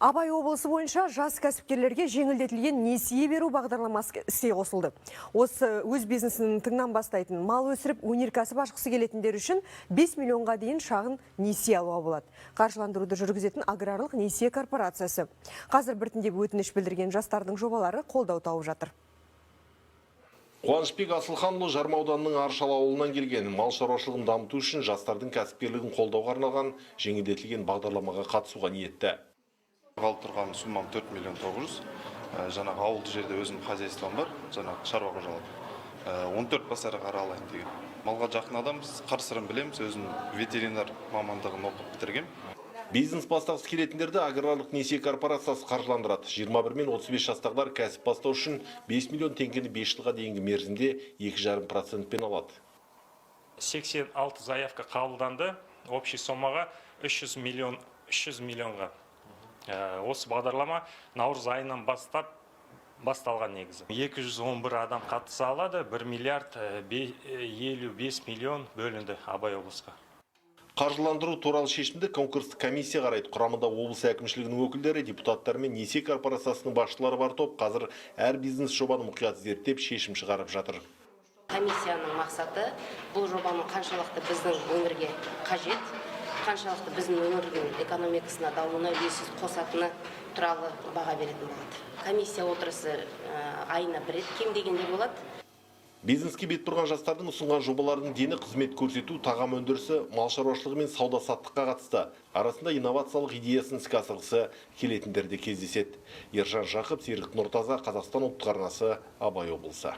Абай облысы бойынша жас кәсіпкерлерге жеңілдетілген несие беру бағдарламасы іске қосылды. Осы өз бизнесінің тыңнан бастайтын мал өсіріп өнеркәсіп ашқысы келетіндер үшін 5 миллионға дейін шағын несие алуға болады. Қаржыландыруды жүргізетін аграрлық несие корпорациясы. Қазір біртіндеп өтініш білдірген жастардың жобалары қолдау тауып жатыр. Қуанышбек Асылханұлы Жарма ауданының Аршалы ауылынан келген. Мал шаруашылығын дамыту үшін жастардың кәсіпкерлігін қолдауға арналған жеңілдетілген бағдарламаға қатысуға ниетті. Қалып тұрған суммам 4 миллион 900. Жаңағы ауылды жерде өзім хозяйством бар, жаңағы шаруа қожалығы. 14 бас ірі қара алайын деген. Малға жақын адамбыз, қыр-сырын білеміз, өзім ветеринар мамандығын оқып бітіргем. Бизнес бастағысы келетіндерді аграрлық несие корпорациясы қаржыландырады. 21 мен 35 жастағылар кәсіп бастау үшін 5 миллион теңгені 5 жылға дейінгі мерзімде 2,5%-пен алады. 86 заявка қабылданды, общий сомаға 300 миллионға. Осы бағдарлама наурыз айынан басталған негізі. 211 адам қатыса алады, 1 миллиард 55 миллион бөлінді Абай облысқа. Қаржыландыру туралы шешімді конкурстық комиссия қарайды. Құрамында облыс әкімшілігінің өкілдері, депутаттар мен несие корпорациясының басшылары бар топ қазір әр бизнес жобаны мұқият зерттеп шешім шығарып жатыр. Комиссияның мақсаты бұл жобаның қаншалықты біздің өңірге қажет, қаншалықты біздің өңірдің экономикасына дамуына үлес қосатыны туралы баға беретін болады. Комиссия отырысы айына бір рет кем дегенде болады. Бизнеске бет тұрған жастардың ұсынған жобалардың дені қызмет көрсету, тағам өндірісі, мал шаруашылығы мен сауда-саттыққа қатысты. Арасында инновациялық идеясын іске асырғысы келетіндер де кездеседі. Ержан Жақып, Серік Нұртаза, Қазақстан ұлттық арнасы, Абай облысы.